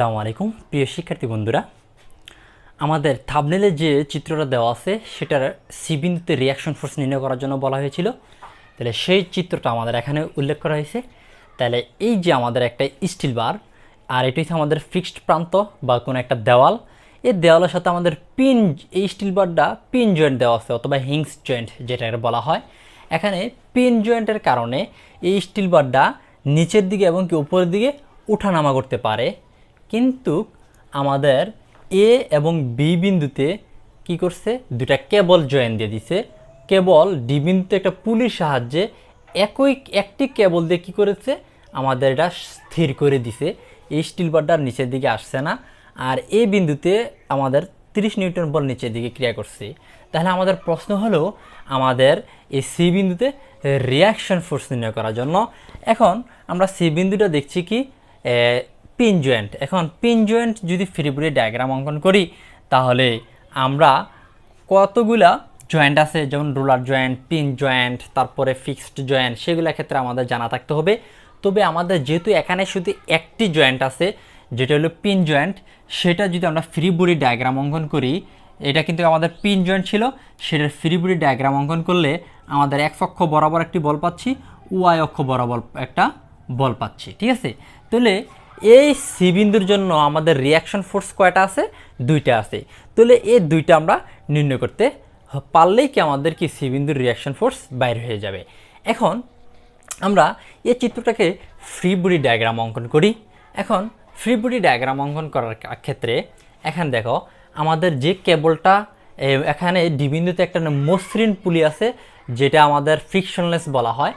আসসালামু আলাইকুম প্রিয় শিক্ষার্থী বন্ধুরা, আমাদের থাম্বনেলে যে চিত্রটা দেওয়া আছে সেটার সি বিন্দুতে রিয়াকশন ফোর্স নির্ণয় করার জন্য বলা হয়েছিল। তাহলে সেই চিত্রটা আমাদের এখানে উল্লেখ করা হয়েছে। তাহলে এই যে আমাদের একটা স্টিল বার, আর এটি হচ্ছে আমাদের ফিক্সড প্রান্ত বা কোনো একটা দেওয়াল। এই দেওয়ালের সাথে আমাদের পিন, এই স্টিল বারটা পিন জয়েন্ট দেওয়া আছে অথবা হিংস জয়েন্ট যেটা বলা হয়। এখানে পিন জয়েন্টের কারণে এই স্টিল বারটা নিচের দিকে এবং কি উপরের দিকে ওঠানামা করতে পারে, কিন্তু আমাদের এ এবং বি বিন্দুতে কি করছে, দুটা কেবল জয়েন দিয়ে দিছে। কেবল ডি বিন্দুতে একটা পুলির সাহায্যে একটি কেবল দিয়ে কি করেছে, আমাদের এটা স্থির করে দিছে। এই স্টিল বারটা নিচের দিকে আসছে না, আর এই বিন্দুতে আমাদের 30 নিউটন বল নিচের দিকে ক্রিয়া করছে। তাহলে আমাদের প্রশ্ন হলো আমাদের এই সি বিন্দুতে রিয়াকশন ফোর্স নির্ণয় করার জন্য। এখন আমরা সি বিন্দুটা দেখছি কি পিন জয়েন্ট। এখন পিন জয়েন্ট যদি ফ্রি বডি ডায়াগ্রাম অঙ্কন করি তাহলে আমরা কতগুলা জয়েন্ট আছে, যেমন রোলার জয়েন্ট, পিন জয়েন্ট, তারপরে ফিক্সড জয়েন্ট, সেগুলোর ক্ষেত্রে আমাদের জানা থাকতে হবে। তবে আমাদের যেহেতু এখানে শুধু একটি জয়েন্ট আছে যেটা হলো পিন জয়েন্ট, সেটা যদি আমরা ফ্রি বডি ডায়াগ্রাম অঙ্কন করি, এটা কিন্তু আমাদের পিন জয়েন্ট ছিল, সেটার ফ্রি বডি ডায়াগ্রাম অঙ্কন করলে আমাদের এক্স অক্ষ বরাবর একটি বল পাচ্ছি, ওয়াই অক্ষ বরাবর একটা বল পাচ্ছি। ঠিক আছে, তাহলে এই সি বিন্দুর জন্য আমাদের রিয়াকশন ফোর্স কয়টা আছে? দুইটা আছে। তাহলে এই দুইটা আমরা নির্ণয় করতে পারলেই কি আমাদের কি সি বিন্দুর রিয়াকশন ফোর্স বাইর হয়ে যাবে। এখন আমরা এই চিত্রটাকে ফ্রি বডি ডায়াগ্রাম অঙ্কন করি। এখন ফ্রি বডি ডায়াগ্রাম অঙ্কন করার ক্ষেত্রে এখানে দেখো আমাদের যে কেবলটা এখানে ডি বিন্দুতে একটা মসৃণ পুলি আছে যেটা আমাদের ফ্রিকশনলেস বলা হয়।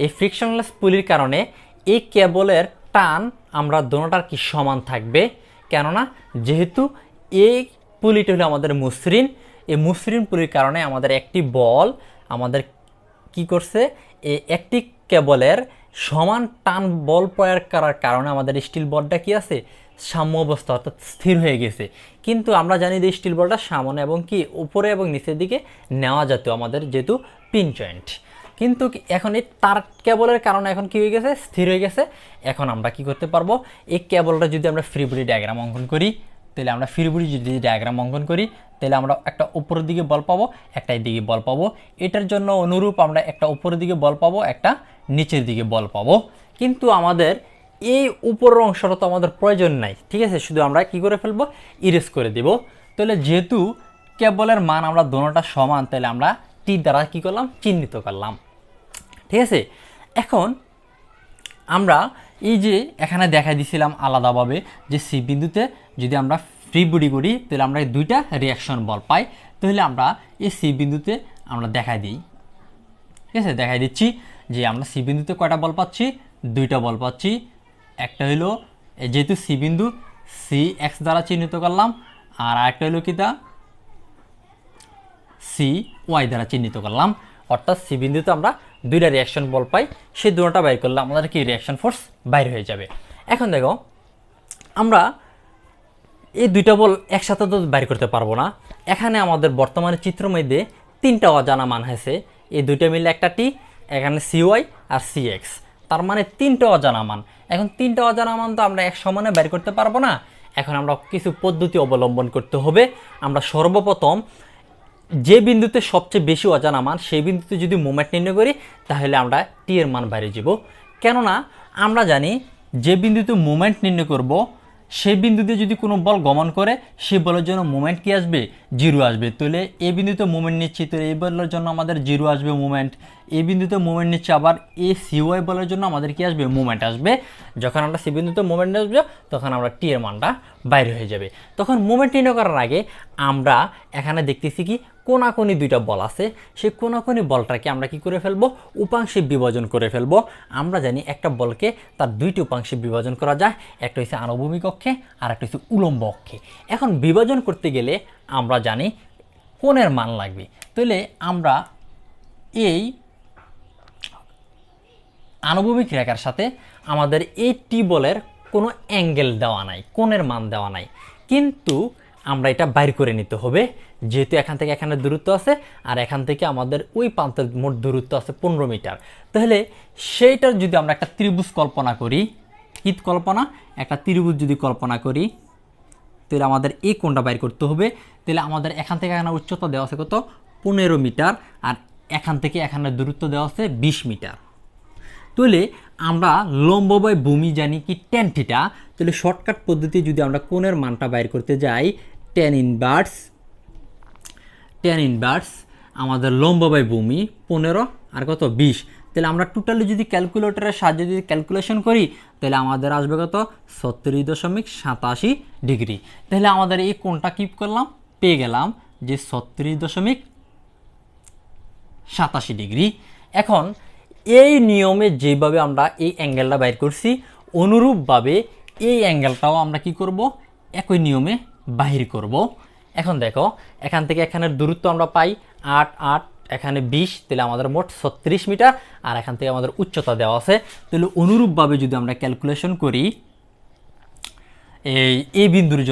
এই ফ্রিকশনলেস পুলির কারণে এই কেবলের টান আমরা দোনোটার কি সমান থাকবে, কেননা যেহেতু এই পুলিটা হলো আমাদের মসৃণ, এই মসৃণ পুলির কারণে আমাদের একটি বল আমাদের কি করছে, একটি কেবলের সমান টান বল প্রয়োগ করার কারণে আমাদের স্টিল বলটা কি আছে, সাম্য অবস্থা অর্থাৎ স্থির হয়ে গেছে। কিন্তু আমরা জানি যে স্টিল বলটা সামনে এবং কি উপরে এবং নিচের দিকে নেওয়া যেত আমাদের যেহেতু পিন জয়েন্ট, কিন্তু এখন এই তার কেবলের কারণে এখন কি হয়ে গেছে, স্থির হয়ে গেছে। এখন আমরা কি করতে পারবো, এই কেবলটা যদি আমরা ফ্রি বডি ডায়াগ্রাম অঙ্কন করি, তাহলে আমরা ফ্রি বডি যদি ডায়াগ্রাম অঙ্কন করি তাহলে আমরা একটা উপরের দিকে বল পাবো, একটা দিকে বল পাবো। এটার জন্য অনুরূপ আমরা একটা উপরের দিকে বল পাবো, একটা নিচের দিকে বল পাবো। কিন্তু আমাদের এই উপরের অংশটা তো আমাদের প্রয়োজন নাই। ঠিক আছে, শুধু আমরা কি করে ফেলবো, ইরেজ করে দেব। তাহলে যেহেতু কেবলের মান আমরা দোনোটা সমান, তাহলে আমরা টি দ্বারা কি করলাম, চিহ্নিত করলাম। ঠিক আছে, এখন আমরা এই যে এখানে দেখা দিছিলাম আলাদাভাবে যে সি বিন্দুতে যদি আমরা ফ্রি বডি করি তাহলে আমরা দুইটা রিয়াকশন বল পাই। তাহলে আমরা এই সি বিন্দুতে আমরা দেখাই দিই। ঠিক আছে, দেখাই দিচ্ছি যে আমরা সি বিন্দুতে কয়টা বল পাচ্ছি, দুইটা বল পাচ্ছি। একটা হলো যেহেতু সি বিন্দু সি এক্স দ্বারা চিহ্নিত করলাম, আর আরেকটা হলো কি তা সি ওয়াই দ্বারা চিহ্নিত করলাম। অর্থাৎ সি বিন্দুতে আমরা দুইটা রিয়াকশন বল পাই, সেই দুটোটা বাইর করলে আমাদের কি রিয়াকশন ফোর্স বাইর হয়ে যাবে। এখন দেখো আমরা এই দুইটা বল একসাথে তো বাইর করতে পারবো না। এখানে আমাদের বর্তমানে চিত্রের মধ্যে তিনটা অজানা মান হয়েছে, এই দুইটা মিলে একটা টি, এখানে সি ওয়াই আর সি এক্স, তার মানে তিনটা অজানা মান। এখন তিনটা অজানা মান তো আমরা এক সমানে বাইর করতে পারবো না। এখন আমরা কিছু পদ্ধতি অবলম্বন করতে হবে। আমরা সর্বপ্রথম যে বিন্দুতে সবচেয়ে বেশি অজানা মান সেই বিন্দুতে যদি মোমেন্ট নির্ণয় করি তাহলে আমরা টি এর মান বাইরে যাব। কেননা আমরা জানি যে বিন্দুতে মোমেন্ট নির্ণয় করব সেই বিন্দুতে যদি কোনো বল গমন করে সেই বলের জন্য মোমেন্ট কি আসবে, জিরো আসবে। তাহলে এই বিন্দুতে মোমেন্ট নিচ্ছি, তো এই বলের জন্য আমাদের জিরো আসবে মোমেন্ট। এই বিন্দুতে মোমেন্ট নিচ্ছে, আবার এই সিওয়াই বলের জন্য আমাদের কি আসবে, মোমেন্ট আসবে। যখন আমরা সি বিন্দুতে মোমেন্ট আসবে তখন আমরা টি এর মানটা বাইরে হয়ে যাবে। তখন মোমেন্ট নির্ণয় করার আগে আমরা এখানে দেখতেছি কি কোনাকুনি দুইটা বল আছে, সেই কোনাকুনি বলটাকে আমরা কি করে ফেলবো, উপাংশে বিভাজন করে ফেলবো। আমরা জানি একটা বলকে তার দুইটি উপাংশে বিভাজন করা যায়, একটা হচ্ছে আনুভূমিক অক্ষে আর একটা হচ্ছে উলম্ব অক্ষে। এখন বিভাজন করতে গেলে আমরা জানি কোণের মান লাগবে। তাহলে আমরা এই আনুভূমিক রেখার সাথে আমাদের এই টি বলের কোনো অ্যাঙ্গেল দেওয়া নাই, কোণের মান দেওয়া নাই, কিন্তু আমরা এটা বাইর করে নিতে হবে। যেহেতু এখান থেকে এখানে দূরত্ব আছে আর এখান থেকে আমাদের ওই প্রান্তের মোট দূরত্ব আছে 15 মিটার। তাহলে সেইটার যদি আমরা একটা ত্রিভুজ কল্পনা করি, কি কল্পনা, একটা ত্রিভুজ যদি কল্পনা করি, তাহলে আমাদের এই কোণটা বাইর করতে হবে। তাহলে আমাদের এখান থেকে এখানে উচ্চতা দেওয়া আছে কত, 15 মিটার, আর এখান থেকে এখানে দূরত্ব দেওয়া আছে 20 মিটার। তাহলে আমরা লম্ব বাই ভূমি জানি কি tan থিটা। তাহলে শর্টকাট পদ্ধতি যদি আমরা কোণের মানটা বাইর করতে যাই, tan ইনভার্স আমাদের লম্ব বাই ভূমি 15 আর কত 20। তাহলে আমরা টোটালি যদি ক্যালকুলেটরের সাহায্যে যদি ক্যালকুলেশন করি, তাহলে আমাদের আসবে কত 36.87 ডিগ্রি। তাহলে আমাদের এই কোণটা কি করলাম, পেয়ে গেলাম যে 36.87 ডিগ্রি। এখন এই নিয়মে যেভাবে আমরা এই অ্যাঙ্গেলটা বাইর করছি, অনুরূপভাবে এই অ্যাঙ্গেলটাও আমরা কি করব, একই নিয়মে বাহির করব। এখন দেখো, এখান থেকে এখানের দূরত্ব আমরা পাই 8 8, এখানে 20, তাহলে আমাদের মোট 36 মিটার, আর এখান থেকে আমাদের উচ্চতা দেওয়া আছে। তাহলে অনুরূপভাবে যদি আমরা ক্যালকুলেশন করি, এই বিন্দুর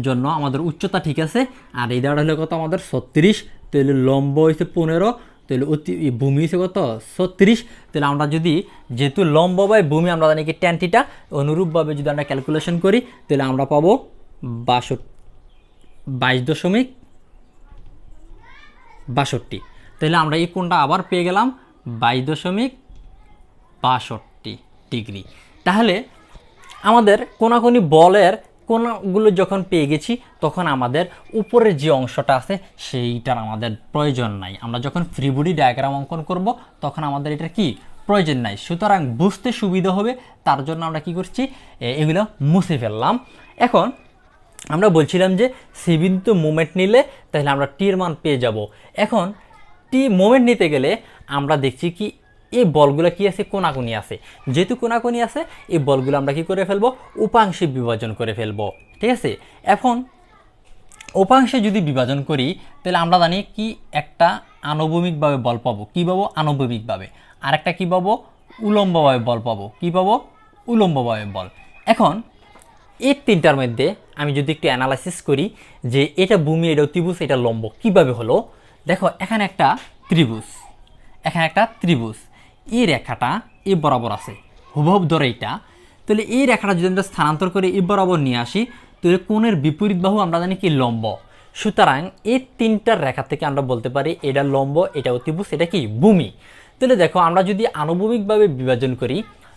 জন্য আমাদের উচ্চতা ঠিক আছে, আর এই দাঁড়া হলো কত আমাদের 36, তাহলে লম্ব হয়েছে 15, তাহলে ভূমি হয়েছে কত 36। তাহলে আমরা যদি, যেহেতু লম্ব বাই ভূমি আমরা জানি কি tan থিটা, অনুরূপভাবে যদি আমরা ক্যালকুলেশন করি, তাহলে আমরা পাবো 22.62। তাহলে আমরা এই কোণটা আবার পেয়ে গেলাম 22.62 ডিগ্রি। তাহলে আমাদের কোনাকুনি বলের কোণগুলো যখন পেয়ে গেছি, তখন আমাদের উপরের যে অংশটা আছে সেইটার আমাদের প্রয়োজন নাই। আমরা যখন ফ্রি বডি ডায়াগ্রাম অঙ্কন করব, তখন আমাদের এটা কি প্রয়োজন নাই। সুতরাং বুঝতে সুবিধা হবে, তার জন্য আমরা কি করছি, এগুলো মুছে ফেললাম। এখন আমরা বলছিলাম যে সি বিন্দুতে মোমেন্ট নিলে তাহলে আমরা টির মান পেয়ে যাব। এখন টি মোমেন্ট নিতে গেলে আমরা দেখছি কি এই বলগুলো কি আছে, কোনাকুনি আছে। যেহেতু কোনাকুনি আছে, এই বলগুলো আমরা কি করে ফেলবো, উপাংশে বিভাজন করে ফেলবো। ঠিক আছে, এখন উপাংশে যদি বিভাজন করি, তাহলে আমরা জানি কি একটা আনুভূমিকভাবে বল পাবো, কী পাবো, আনুভূমিকভাবে। আর একটা কী পাবো, উলম্বভাবে বল পাবো, কী পাবো, উলম্বভাবে বল। এখন এই তিনটার মধ্যে আমি যদি একটু অ্যানালাইসিস করি যে এটা ভূমি, এটা ত্রিভুজ, এটা লম্ব, কিভাবে হলো। দেখো, এখানে একটা ত্রিভুজ, এই রেখাটা এই বরাবর আছে, হুবহুব ধরে এইটা। তাহলে এই রেখাটা যদি আমরা স্থানান্তর করে এই বরাবর নিয়ে আসি, তাহলে কোণের বিপরীত বাহু আমরা জানি কি লম্ব। সুতরাং এই তিনটার রেখা থেকে আমরা বলতে পারি এটা লম্ব, এটা ত্রিভুজ, এটা কি ভূমি। তাহলে দেখো, আমরা যদি আনুভূমিকভাবে বিভাজন করি,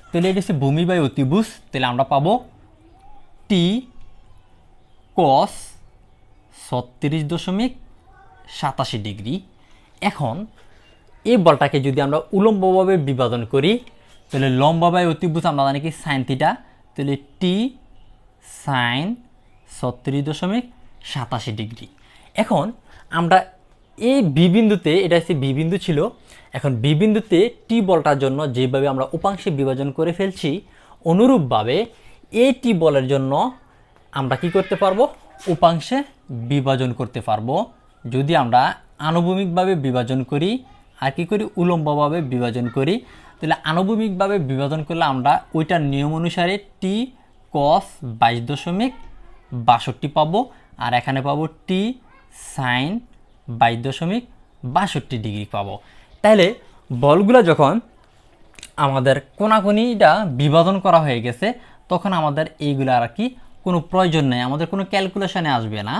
তাহলে এটা হচ্ছে ভূমি বাই ত্রিভুজ। তাহলে আমরা পাবো টি cos 36.87 ডিগ্রি। এখন এই বলটাকে যদি আমরা উলম্বভাবে বিভাজন করি, তাহলে লম্ব বাই ত্রিভুজ আমরা জানি কি সাইন থিটা। তাহলে টি সাইন 36.87 ডিগ্রি। এখন আমরা এই বি বিন্দুতে, এটা হচ্ছে বি বিন্দু ছিল, এখন বি বিন্দুতে টি বলটার জন্য যেভাবে আমরা উপাংশে বিভাজন করে ফেলছি, অনুরূপভাবে এই টি বলের জন্য আমরা কি করতে পারবো, উপাংশে বিভাজন করতে পারবো। যদি আমরা আনুভূমিকভাবে বিভাজন করি আর কি করি, উলম্বভাবে বিভাজন করি, তাহলে আনুভূমিকভাবে বিভাজন করলে আমরা ওইটার নিয়ম অনুসারে টি cos 22.62 পাবো, আর এখানে পাবো টি সাইন 22.62 ডিগ্রি পাবো। তাহলে বলগুলো যখন আমাদের কোনাকুনিটা বিভাজন করা হয়ে গেছে, তখন আমাদের এইগুলো আর কি কোনো প্রয়োজন নেই, আমাদের কোনো ক্যালকুলেশনে আসবে না।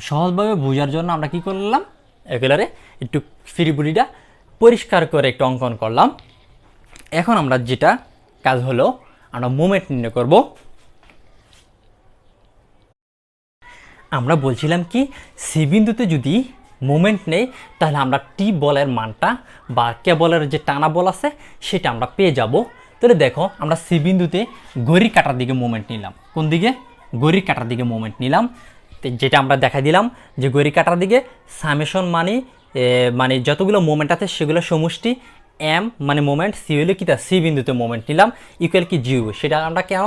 সহজভাবে বোঝার জন্য আমরা কি করলাম, এগুলারে একটু ফ্রি বডিটা পরিষ্কার করে একটু অঙ্কন করলাম। এখন আমরা যেটা কাজ হলো, আমরা মোমেন্ট নির্ণয় করব। আমরা বলছিলাম কি, সি বিন্দুতে যদি মোমেন্ট নেই, তাহলে আমরা টি বলের মানটা বা কেবলের যে টানা বল আছে সেটা আমরা পেয়ে যাব। তাহলে দেখো, আমরা সি বিন্দুতে ঘড়ির কাঁটার দিকে মোমেন্ট নিলাম। কোন দিকে, ঘড়ির কাঁটার দিকে মোমেন্ট নিলাম। যেটা আমরা দেখা দিলাম যে ঘড়ির কাঁটার দিকে সামেশন মানে যতগুলো মোমেন্ট আছে সেগুলো সমষ্টি, এম মানে মোমেন্ট, সি হলে কি, তা সি বিন্দুতে মোমেন্ট নিলাম ইকুয়াল কি জিও। সেটা আমরা কেন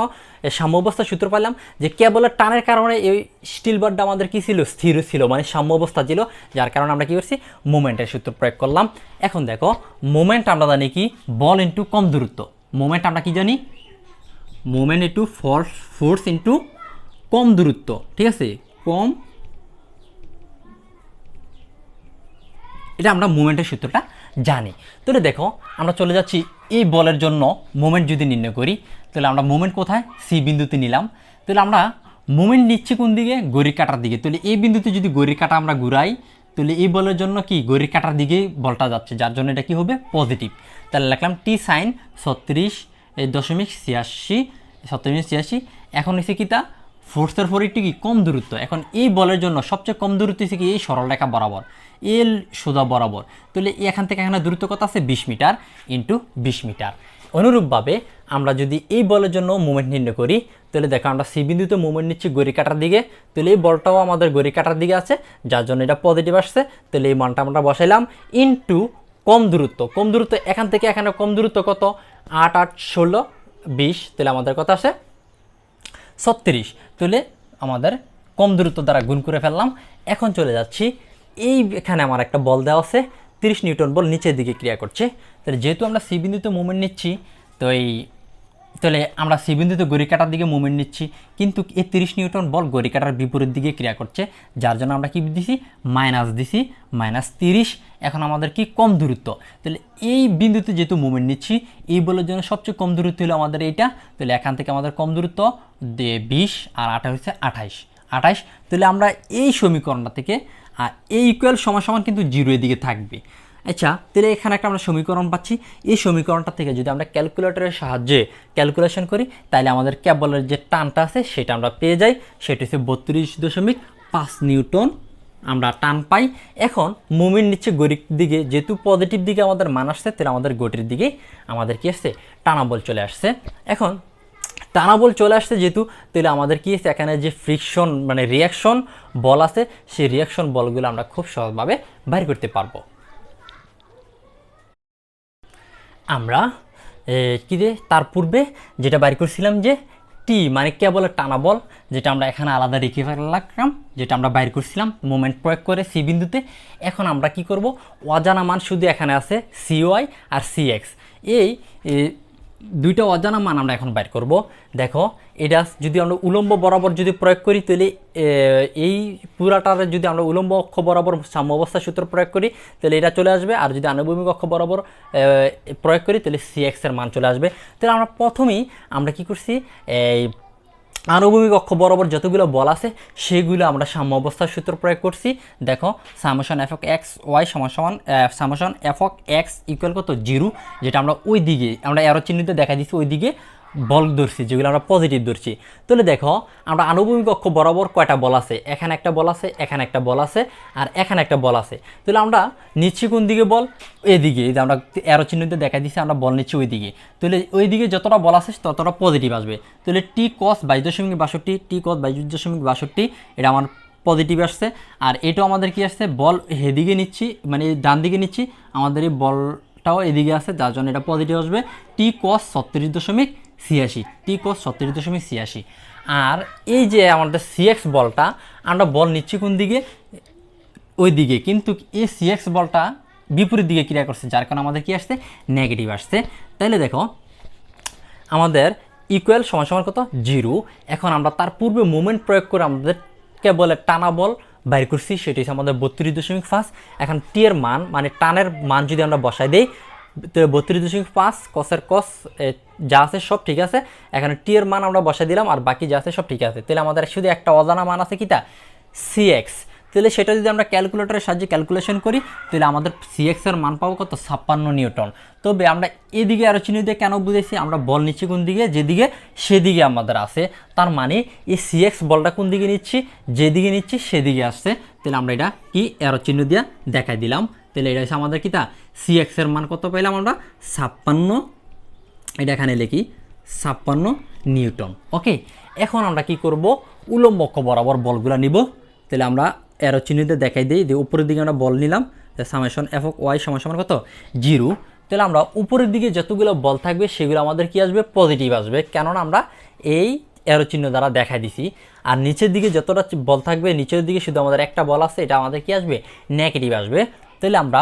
সাম্য অবস্থা সূত্র পাইলাম, যে কেবলের টানের কারণে এই স্টিল বারটা আমাদের কি ছিল, স্থির ছিল, মানে সাম্য অবস্থা ছিল, যার কারণে আমরা কি করছি, মোমেন্টের সূত্র প্রয়োগ করলাম। এখন দেখো, মোমেন্ট আমরা জানি কি, বল ইন্টু কম দূরত্ব। মোমেন্ট আমরা কি জানি, মোমেন্ট ইন্টু ফোর্স ইন্টু কম দূরত্ব। ঠিক আছে, কম, এটা আমরা মোমেন্টের সূত্রটা জানি। তাহলে দেখো, আমরা চলে যাচ্ছি এই বলের জন্য মোমেন্ট যদি নির্ণয় করি, তাহলে আমরা মোমেন্ট কোথায় সি বিন্দুতে নিলাম। তাহলে আমরা মোমেন্ট নিচ্ছি কোন দিকে, ঘড়ির কাঁটার দিকে। তাহলে এই বিন্দুতে যদি ঘড়ির কাঁটা আমরা ঘুরাই তাহলে এই বলের জন্য কি ঘড়ির কাঁটার দিকেই বলটা যাচ্ছে, যার জন্য এটা কি হবে পজিটিভ। তাহলে লিখলাম টি সাইন 36.86 এখন হচ্ছে কি তা ফোর্সের পর একটু কি কম দূরত্ব। এখন এই বলের জন্য সবচেয়ে কম দূরত্ব হচ্ছে কি এই সরলরেখা বরাবর, এল সোজা বরাবর। তাহলে এখান থেকে এখানে দূরত্ব কত আছে 20 মিটার ইন্টু 20 মিটার। অনুরূপভাবে আমরা যদি এই বলের জন্য মুভমেন্ট নির্ণয় করি তাহলে দেখো আমরা সি বিন্দুতে মুভমেন্ট নিচ্ছি ঘড়ি কাঁটার দিকে। তাহলে এই বলটাও আমাদের ঘড়ি কাঁটার দিকে আছে, যার জন্য এটা পজিটিভ আসছে। তাহলে এই মানটা আমরা বসাইলাম ইন্টু কম দূরত্ব। কম দূরত্ব এখান থেকে এখানে কম দূরত্ব কত 8 8 16 20, তাহলে আমাদের কত আসে 36। তাহলে আমাদের কম দূরত্ব দ্বারা গুণ করে ফেললাম। এখন চলে যাচ্ছি এই এখানে আমার একটা বল দেওয়া আছে 30 নিউটন বল নিচের দিকে ক্রিয়া করছে। তাহলে যেহেতু আমরা সি বিন্দুতে মুভমেন্ট নিচ্ছি তাহলে আমরা সি বিন্দুতে ঘড়ি কাঁটার দিকে মুভমেন্ট নিচ্ছি, কিন্তু এই 30 নিউটন বল ঘড়ি কাঁটার বিপরীত দিকে ক্রিয়া করছে, যার জন্য আমরা কি দিছি মাইনাস দিছি -30। এখন আমাদের কি কম দূরত্ব, তাহলে এই বিন্দুতে যেহেতু মুভমেন্ট নিচ্ছি এই বলের জন্য সবচেয়ে কম দূরত্ব হলো আমাদের এইটা। তাহলে এখান থেকে আমাদের কম দূরত্ব 20 আর 8 হচ্ছে 28। তাহলে আমরা এই সমীকরণটা থেকে আর এই ইকুয়াল সমান কিন্তু 0 এর দিকে থাকবে। আচ্ছা, তাহলে এখানে একটা আমরা সমীকরণ পাচ্ছি। এই সমীকরণটা থেকে যদি আমরা ক্যালকুলেটরের সাহায্যে ক্যালকুলেশন করি তাহলে আমাদের কেবলের যে টানটা আছে সেটা আমরা পেয়ে যাই, সেটা হচ্ছে 32.5 নিউটন আমরা টান পাই। এখন মুভমেন্ট নিচ্ছে গড়ির দিকে, যেহেতু পজিটিভ দিকে আমাদের মান আসছে তাহলে আমাদের গড়ির দিকে আমাদের কি আসছে টানা বল চলে আসছে। এখন টানা বল চলে আসছে যেহেতু, তাহলে আমাদের কি আছে এখানে যে ফ্রিকশন মানে রিয়াকশন বল আছে সেই রিয়াকশন বলগুলো আমরা খুব সহজভাবে বাইর করতে পারবো। আমরা তার পূর্বে যেটা বাইর করছিলাম যে টি মানে কেবলের টানা বল, যেটা আমরা এখানে আলাদা রেখে রাখলাম, যেটা আমরা বাইর করছিলাম মোমেন্ট প্রয়োগ করে সি বিন্দুতে। এখন আমরা কি করব, অজানা মান শুধু এখানে আছে সিওয়াই আর সিএক্স, এই দুইটা অজানা মান আমরা এখন বাইর করব। দেখো এটা যদি আমরা উলম্ব বরাবর যদি প্রয়োগ করি তাহলে এই পুরাটার যদি আমরা উলম্ব অক্ষ বরাবর সাম্য অবস্থা সূত্র প্রয়োগ করি তাহলে এটা চলে আসবে, আর যদি আনুভূমিক অক্ষ বরাবর প্রয়োগ করি তাহলে সিএক্স এর মান চলে আসবে। তাহলে আমরা প্রথমেই আমরা কি করছি, এই আনুভূমিক অক্ষ বরাবর যতগুলো বল আছে সেগুলো আমরা সাম্য অবস্থার সূত্র প্রয়োগ করছি। দেখো summation f of x y সমান summation f of x equal কত 0, যেটা আমরা ওই দিকে আমরা অ্যারো চিহ্নিত দেখা দিচ্ছি ওই দিকে বল ধরছি, যেগুলো আমরা পজিটিভ ধরছি। তাহলে দেখো আমরা আনুভূমিক অক্ষ বরাবর কয়টা বল আছে, এখানে একটা বল আছে, এখানে একটা বল আছে, আর এখানে একটা বল আছে। তাহলে আমরা নিচ্ছি কোন দিকে বল, এদিকে আমরা অ্যারো চিহ্নিত দেখা দিচ্ছি আমরা বল নিচ্ছি ওই দিকে। তাহলে ওই দিকে যতটা বল আছে ততটা পজিটিভ আসবে। তাহলে টি কস 22.62 টি কস 22.62 এটা আমার পজিটিভ আসছে। আর এটাও আমাদের কি আসছে বল এদিকে নিচ্ছি মানে ডান দিকে নিচ্ছি, আমাদের এই বলটাও এদিকে আছে, যার জন্য এটা পজিটিভ আসবে টি কস 36.86 টি কস 36.86। আর এই যে আমাদের সিএক্স বলটা আমরা বল নিচ্ছি কোন দিকে ওই দিকে, কিন্তু এই সিএক্স বলটা বিপরীত দিকে ক্রিয়া করছে, যার কারণে আমাদের কি আসছে নেগেটিভ আসছে। তাইলে দেখো আমাদের ইকুয়াল সমান কত 0। এখন আমরা তার পূর্বে মোমেন্ট প্রয়োগ করে আমাদের কেবলের টানা বল বাইর করছি, সেটি হচ্ছে আমাদের 32.5। এখন টি এর মান মানে টানের মান যদি আমরা বসাই দিই তাহলে 32.5 কসের কস যা আছে সব ঠিক আছে, এখানে টি এর মান আমরা বসাই দিলাম আর বাকি যা আছে সব ঠিক আছে। তাহলে আমাদের শুধু একটা অজানা মান আছে কিটা সিএক্স। তাহলে সেটা যদি আমরা ক্যালকুলেটরের সাহায্যে ক্যালকুলেশন করি তাহলে আমাদের সিএক্স এর মান পাবো কত 56 নিউটন। তবে আমরা এদিকে আরো চিহ্ন দিয়ে কেন বুঝেছি, আমরা বল নিচ্ছি কোন দিকে যেদিকে সেদিকে আমাদের আছে, তার মানে এই সিএক্স বলটা কোন দিকে নিচ্ছি যেদিকে নিচ্ছি সেদিকে আসছে। তাহলে আমরা এটা কি এরো চিহ্ন দিয়ে দেখাই দিলাম। তাহলে এটা হচ্ছে আমাদের কিটা সিএক্স এর মান কত পেলাম আমরা 56, এটা এখানে লিখি 56 নিউটন। ওকে, এখন আমরা কি করব উলম্ব অক্ষ বরাবর বলগুলো নিব। তাহলে আমরা এরো চিহ্নিতে দেখাই দিই যে উপরের দিকে আমরা বল নিলাম, সামেশন এফ অফ ওয়াই সমান কত 0। তাহলে আমরা উপরের দিকে যতগুলো বল থাকবে সেগুলো আমাদের কি আসবে পজিটিভ আসবে, কেননা আমরা এই এরো চিহ্ন দ্বারা দেখাই দিছি। আর নিচের দিকে যতটা বল থাকবে নিচের দিকে শুধু আমাদের একটা বল আছে, এটা আমাদের কি আসবে নেগেটিভ আসবে। তাহলে আমরা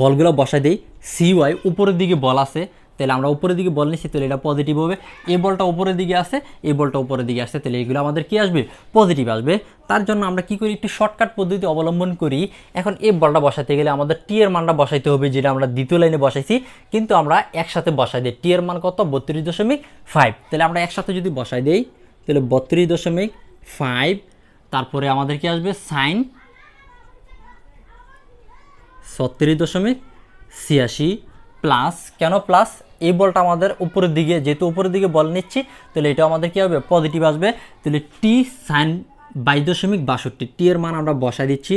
বলগুলো বসাই দিই সিওয়াই উপরের দিকে বল আছে, তাহলে আমরা উপরের দিকে বল নিচ্ছি, তাহলে এটা পজিটিভ হবে। এই বলটা উপরের দিকে আসে, এই বলটা উপরের দিকে আসছে, তাহলে এগুলো আমাদের কি আসবে? পজিটিভ আসবে। তার জন্য আমরা কি করি? একটু শর্টকাট পদ্ধতি অবলম্বন করি। এখন এই বলটা বসাতে গেলে আমাদের টি এর মানটা বসাইতে হবে, যেটা আমরা দ্বিতীয় লাইনে বসাইছি, কিন্তু আমরা একসাথে বসাই দিই। টি এর মান কত? 32.5। তাহলে আমরা একসাথে যদি বসাই দেই, তাহলে 32.5, তারপরে আমাদের কি আসবে? সাইন 36.86 প্লাস, কেন প্লাস? এই বলটা আমাদের উপরের দিকে, যেহেতু উপরের দিকে বল নিচ্ছি, তাহলে এটা আমাদের কি হবে? পজিটিভ আসবে। তাহলে টি সাইন 22.62, টি এর মান আমরা বসাই দিচ্ছি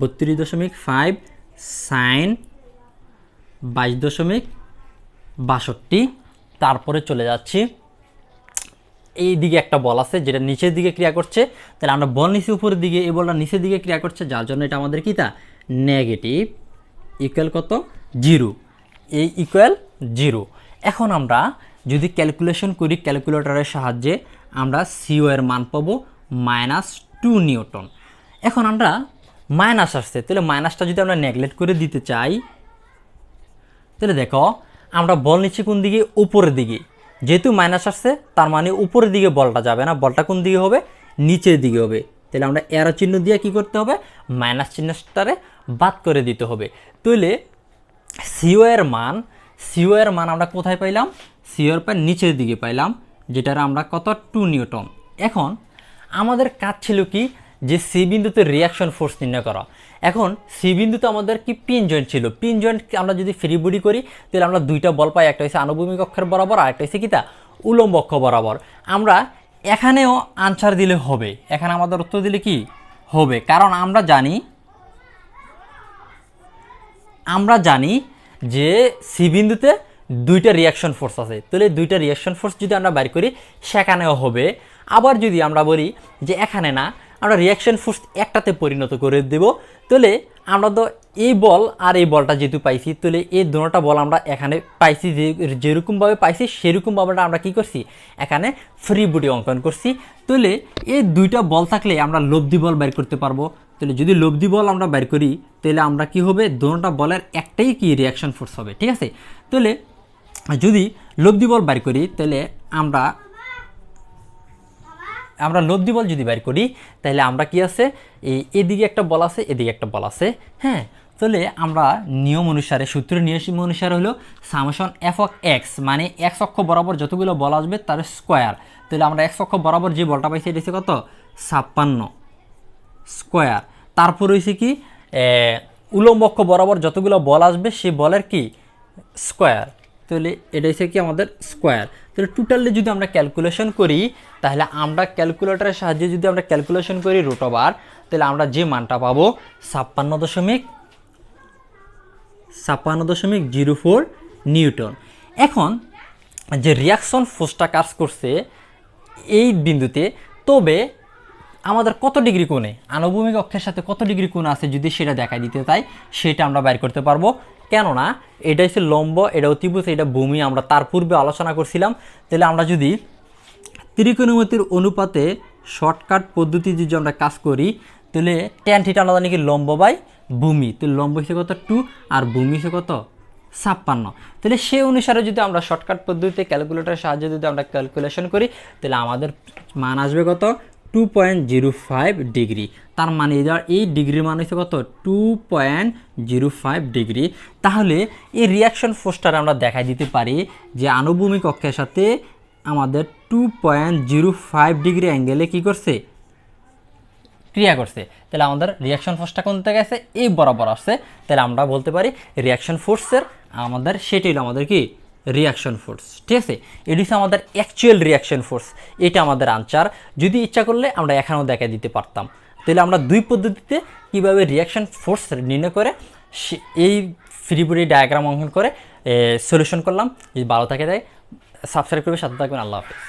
32.5 সাইন 22.62। তারপরে চলে যাচ্ছি, এই দিকে একটা বল আছে যেটা নিচের দিকে ক্রিয়া করছে, তাহলে আমরা বল নিচে উপরের দিকে, এই বলটা নিচের দিকে ক্রিয়া করছে, যার জন্য এটা আমাদের কি? তা নেগেটিভ, ইকুয়াল কত? 0। এই ইকুয়াল 0। এখন আমরা যদি ক্যালকুলেশন করি ক্যালকুলেটরের সাহায্যে, আমরা সিও এর মান পাবো -2 নিউটন। এখন আমরা মাইনাস আসছে, তাহলে মাইনাসটা যদি আমরা নেগলেক্ট করে দিতে চাই, তাহলে দেখো আমরা বল নিচ্ছি কোন দিকে? উপরের দিকে। যেহেতু মাইনাস আসছে, তার মানে উপরের দিকে বলটা যাবে না, বলটা কোন দিকে হবে? নিচের দিকে হবে। তাহলে আমরা এরো চিহ্ন দিয়ে কি করতে হবে? মাইনাস চিহ্নটারে বাদ করে দিতে হবে। তাহলে সিও এর মান আমরা কোথায় পাইলাম? সিও এর মান নিচের দিকে পাইলাম, যেটার আমরা কত? 2 নিউটন। এখন আমাদের কাজ ছিল কি? যে সি বিন্দুতে রিয়াকশন ফোর্স নির্ণয় করা। এখন সি বিন্দুতে আমাদের কি পিন জয়েন্ট ছিল, পিন জয়েন্ট আমরা যদি ফ্রি বডি করি, তাহলে আমরা দুইটা বল পাই, একটা হচ্ছে আনুভূমিক অক্ষের বরাবর, আর একটা হচ্ছে কি? তা উলম্ব অক্ষ বরাবর। আমরা এখানেও আনসার দিলে হবে, এখানে আমাদের উত্তর দিলে কি হবে? কারণ আমরা জানি যে সি বিন্দুতে দুইটা রিয়াকশন ফোর্স আছে, তাহলে দুইটা রিয়াকশন ফোর্স যদি আমরা বাইর করি সেখানেও হবে। আবার যদি আমরা বলি যে এখানে না, আমরা রিয়াকশন ফোর্স একটাতে পরিণত করে দেব, তাহলে আমরা তো এই বল আর এই বলটা যেহেতু পাইছি, তাহলে এই দুটোটা বল আমরা এখানে পাইছি, যেরকমভাবে পাইছি সেরকমভাবে আমরা কি করছি? এখানে ফ্রি বডি অঙ্কন করছি। তাহলে এই দুইটা বল থাকলে আমরা লব্ধি বল বের করতে পারবো। তাহলে যদি লব্ধি বল আমরা বের করি, তাহলে আমরা কি হবে? দুটোটা বলের একটাই কি রিয়াকশন ফোর্স হবে, ঠিক আছে? তাহলে যদি লব্ধি বল বের করি, তাহলে আমরা লব্ধি বল যদি বের করি, তাহলে আমরা কি আছে? এদিকে একটা বল আছে, এদিকে একটা বল আছে, হ্যাঁ। তাহলে আমরা নিয়ম অনুসারে, সূত্রের নিয়ম অনুসারে হলো সামেশন এফ অফ এক্স, মানে এক্স অক্ষ বরাবর যতগুলো বল আসবে তার স্কোয়ার। তাহলে আমরা এক্স অক্ষ বরাবর যে বলটা পাইছি এটা হচ্ছে কত? 56 স্কোয়ার। তারপর হয়েছে কি? উলম্ব অক্ষ বরাবর যতগুলো বল আসবে সেই বলের কি? স্কোয়ার। তাহলে এটা হচ্ছে কি? আমাদের স্কোয়ার। তাহলে টোটালি যদি আমরা ক্যালকুলেশন করি, তাহলে আমরা ক্যালকুলেটরের সাহায্যে যদি আমরা ক্যালকুলেশন করি রুট ওভার, তাহলে আমরা যে মানটা পাবো 56.04 নিউটন। এখন যে রিয়াকশন ফোর্সটা কাজ করছে এই বিন্দুতে, তবে আমাদের কত ডিগ্রি কোণে, আনুভূমিক অক্ষের সাথে কত ডিগ্রি কোণ আছে যদি সেটা দেখাই দিতে চাই, সেটা আমরা বের করতে পারবো। কেননা এটা হচ্ছে লম্ব, এটা অতিভুজ, এটা ভূমি, আমরা তার পূর্বে আলোচনা করছিলাম। তাহলে আমরা যদি ত্রিকোণমিতির অনুপাতে শর্টকাট পদ্ধতি যদি আমরা কাজ করি, তাহলে ট্যান থিটা আমরা জানি কি? লম্ব বাই ভূমি। তো লম্ব হিসেবে কত? 2, আর ভূমি হিসেবে কত? 56। তাহলে সেই অনুসারে যদি আমরা শর্টকাট পদ্ধতিতে ক্যালকুলেটরের সাহায্যে যদি আমরা ক্যালকুলেশন করি, তাহলে আমাদের মান আসবে কত? 2.05 ডিগ্রি। তার মানে এই ডিগ্রির মান হচ্ছে কত? 2.05 ডিগ্রি। তাহলে এই রিয়াকশন ফোর্সটার আমরা দেখাই দিতে পারি যে আনুভূমিক অক্ষের সাথে আমাদের 2.05 ডিগ্রি অ্যাঙ্গেলে কি করছে? ক্রিয়া করছে। তাহলে আমাদের রিয়াকশন ফোর্সটা কোন থেকে গেছে? এই বরাবর আসছে। তাহলে আমরা বলতে পারি রিয়াকশন ফোর্সের আমাদের সেটাই আমাদের কি? রিয়াকশন ফোর্স, ঠিক আছে? এটি হচ্ছে আমাদের অ্যাকচুয়াল রিয়াকশন ফোর্স। এটা আমাদের আনসার। যদি ইচ্ছা করলে আমরা এখানেও দেখা দিতে পারতাম। তাহলে আমরা দুই পদ্ধতিতে কিভাবে রিয়াকশন ফোর্স নির্ণয় করে এই ফ্রি বডি ডায়াগ্রাম অঙ্কন করে সলিউশন করলাম। যদি ভালো থাকে তাই সাবস্ক্রাইব করবে, সাথে থাকবেন। আল্লাহ হাফেজ।